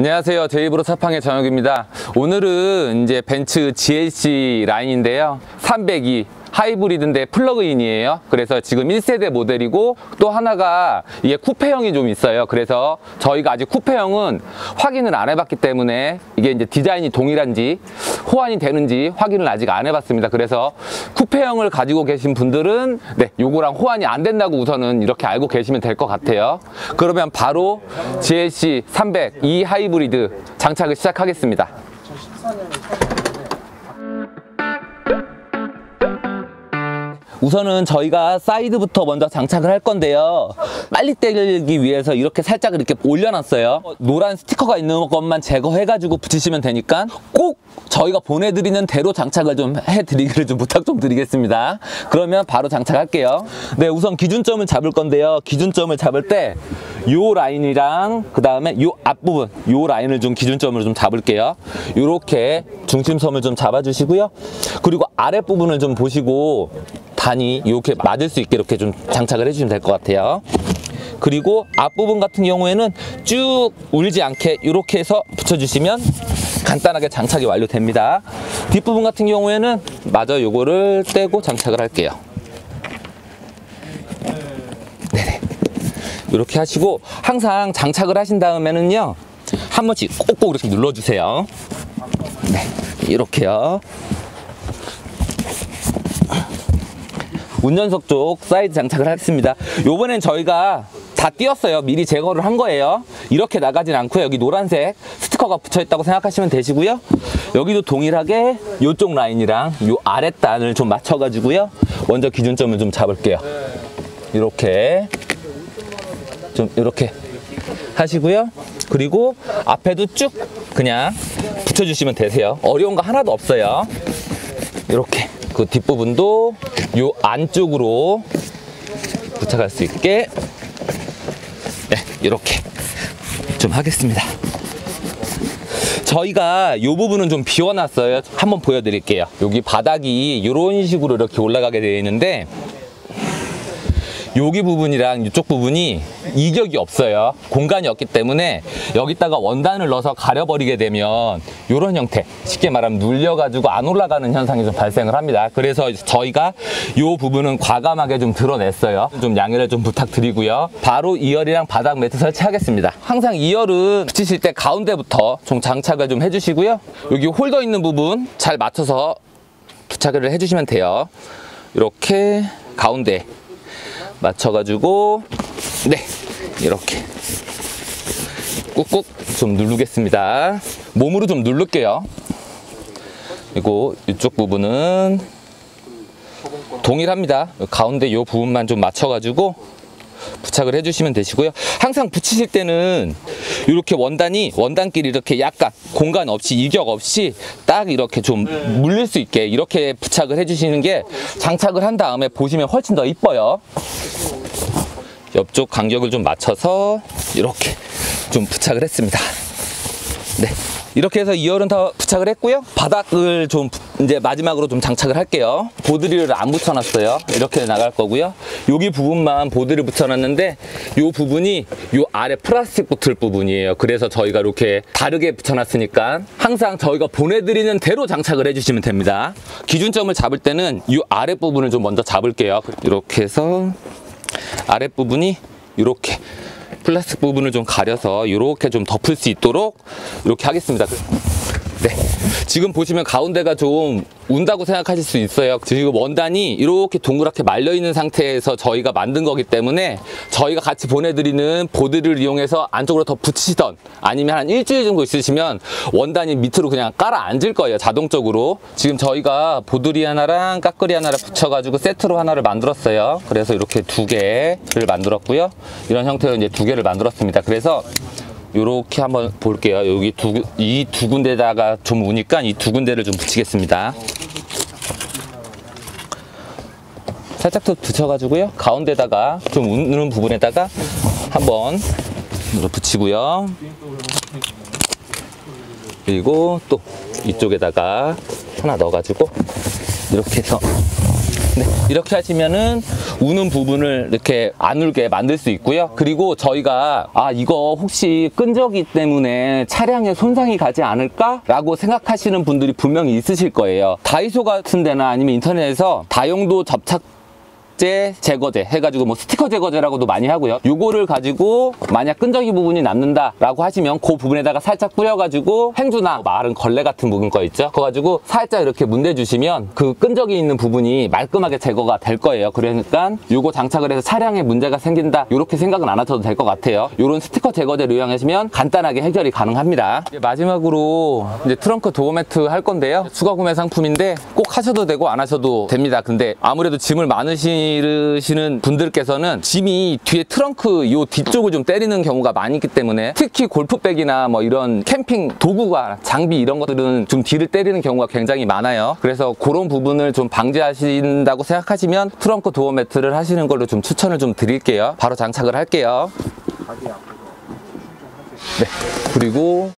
안녕하세요. 제이브로 차팡의 정혁입니다. 오늘은 이제 벤츠 GLC 라인인데요. 302 하이브리드인데 플러그인이에요. 그래서 지금 1세대 모델이고 또 하나가 이게 쿠페형이 좀 있어요. 그래서 저희가 아직 쿠페형은 확인을 안 해봤기 때문에 이게 이제 디자인이 동일한지 호환이 되는지 확인을 아직 안 해봤습니다. 그래서 쿠페형을 가지고 계신 분들은 요거랑 호환이 안 된다고 우선은 이렇게 알고 계시면 될 것 같아요. 그러면 바로 GLC 302 하이브리드 장착을 시작하겠습니다. 우선은 저희가 사이드부터 먼저 장착을 할 건데요. 빨리 떼기 위해서 이렇게 살짝 이렇게 올려놨어요. 노란 스티커가 있는 것만 제거해가지고 붙이시면 되니까 꼭 저희가 보내드리는 대로 장착을 좀 해드리기를 좀 부탁 좀 드리겠습니다. 그러면 바로 장착할게요. 네, 우선 기준점을 잡을 건데요. 기준점을 잡을 때 요 라인이랑 그 다음에 요 앞부분 요 라인을 좀 기준점을 좀 잡을게요. 요렇게 중심선을 좀 잡아주시고요. 그리고 아랫부분을 좀 보시고 단이 이렇게 맞을 수 있게 이렇게 좀 장착을 해주시면 될 것 같아요. 그리고 앞부분 같은 경우에는 쭉 울지 않게 이렇게 해서 붙여주시면 간단하게 장착이 완료됩니다. 뒷부분 같은 경우에는 마저 요거를 떼고 장착을 할게요. 네네. 이렇게 하시고 항상 장착을 하신 다음에는요 한 번씩 꼭꼭 이렇게 눌러주세요. 네, 이렇게요. 운전석 쪽 사이드 장착을 하겠습니다. 요번엔 저희가 다 띄었어요. 미리 제거를 한 거예요. 이렇게 나가진 않고요. 여기 노란색 스티커가 붙여 있다고 생각하시면 되시고요. 여기도 동일하게 이쪽 라인이랑 요 아랫단을 좀 맞춰 가지고요. 먼저 기준점을 좀 잡을게요. 이렇게 좀 이렇게 하시고요. 그리고 앞에도 쭉 그냥 붙여주시면 되세요. 어려운 거 하나도 없어요. 이렇게 그 뒷부분도 요 안쪽으로 부착할 수 있게 이렇게 좀 하겠습니다. 저희가 요 부분은 좀 비워놨어요. 한번 보여드릴게요. 여기 바닥이 이런 식으로 이렇게 올라가게 되어 있는데 여기 부분이랑 이쪽 부분이 이격이 없어요. 공간이 없기 때문에 여기다가 원단을 넣어서 가려버리게 되면 이런 형태, 쉽게 말하면 눌려가지고 안 올라가는 현상이 좀 발생을 합니다. 그래서 저희가 이 부분은 과감하게 좀 드러냈어요. 좀 양해를 좀 부탁드리고요. 바로 2열이랑 바닥 매트 설치하겠습니다. 항상 2열은 붙이실 때 가운데부터 좀 장착을 좀 해주시고요. 여기 홀더 있는 부분 잘 맞춰서 부착을 해주시면 돼요. 이렇게 가운데 맞춰가지고 이렇게 꾹꾹 좀 누르겠습니다. 몸으로 좀 누를게요. 그리고 이쪽 부분은 동일합니다. 가운데 이 부분만 좀 맞춰가지고 부착을 해주시면 되시고요. 항상 붙이실 때는 이렇게 원단끼리 이렇게 약간 공간 없이 이격 없이 딱 이렇게 좀 물릴 수 있게 이렇게 부착을 해주시는 게 장착을 한 다음에 보시면 훨씬 더 이뻐요. 옆쪽 간격을 좀 맞춰서 이렇게 좀 부착을 했습니다. 네, 이렇게 해서 2열은 다 부착을 했고요. 바닥을 좀 이제 마지막으로 좀 장착을 할게요. 보드리를 안 붙여놨어요. 이렇게 나갈 거고요. 여기 부분만 보드를 붙여놨는데 이 부분이 이 아래 플라스틱 붙을 부분이에요. 그래서 저희가 이렇게 다르게 붙여놨으니까 항상 저희가 보내드리는 대로 장착을 해주시면 됩니다. 기준점을 잡을 때는 이 아래 부분을 좀 먼저 잡을게요. 이렇게 해서 아랫부분이 이렇게 플라스틱 부분을 좀 가려서 이렇게 좀 덮을 수 있도록 이렇게 하겠습니다. 네, 지금 보시면 가운데가 좀 운다고 생각하실 수 있어요. 지금 원단이 이렇게 동그랗게 말려있는 상태에서 저희가 만든 거기 때문에 저희가 같이 보내드리는 보드를 이용해서 안쪽으로 더 붙이시던 아니면 한 일주일 정도 있으시면 원단이 밑으로 그냥 깔아 앉을 거예요. 자동적으로. 지금 저희가 보드리 하나랑 까끌이 하나를 붙여가지고 세트로 하나를 만들었어요. 그래서 이렇게 2개를 만들었고요. 이런 형태로 이제 2개를 만들었습니다. 그래서 요렇게 한번 볼게요. 여기 이 두 군데다가 좀 우니까 이 두 군데를 좀 붙이겠습니다. 살짝 더 붙여가지고요. 가운데다가 좀 웃는 부분에다가 한번 붙이고요. 그리고 또 이쪽에다가 하나 넣어가지고 이렇게 해서 네, 이렇게 하시면은 우는 부분을 이렇게 안 울게 만들 수 있고요. 그리고 저희가 이거 혹시 끈적이 때문에 차량에 손상이 가지 않을까? 라고 생각하시는 분들이 분명히 있으실 거예요. 다이소 같은 데나 아니면 인터넷에서 다용도 접착 제거제 해가지고 뭐 스티커 제거제라고도 많이 하고요. 요거를 가지고 만약 끈적이 부분이 남는다 라고 하시면 그 부분에다가 살짝 뿌려가지고 행주나 마른 걸레 같은 부분 거 있죠, 그거 가지고 살짝 이렇게 문대주시면 그 끈적이 있는 부분이 말끔하게 제거가 될 거예요. 그러니까 요거 장착을 해서 차량에 문제가 생긴다 이렇게 생각은 안 하셔도 될 것 같아요. 요런 스티커 제거제를 이용하시면 간단하게 해결이 가능합니다. 이제 마지막으로 이제 트렁크 도어 매트 할 건데요. 추가 구매 상품인데 꼭 하셔도 되고 안 하셔도 됩니다. 근데 아무래도 짐을 많으시는 분들께서는 짐이 뒤에 트렁크 요 뒤쪽을 좀 때리는 경우가 많이 있기 때문에, 특히 골프백이나 뭐 이런 캠핑 도구가 장비 이런 것들은 좀 뒤를 때리는 경우가 굉장히 많아요. 그래서 그런 부분을 좀 방지하신다고 생각하시면 트렁크 도어 매트를 하시는 걸로 좀 추천을 좀 드릴게요. 바로 장착을 할게요. 네, 그리고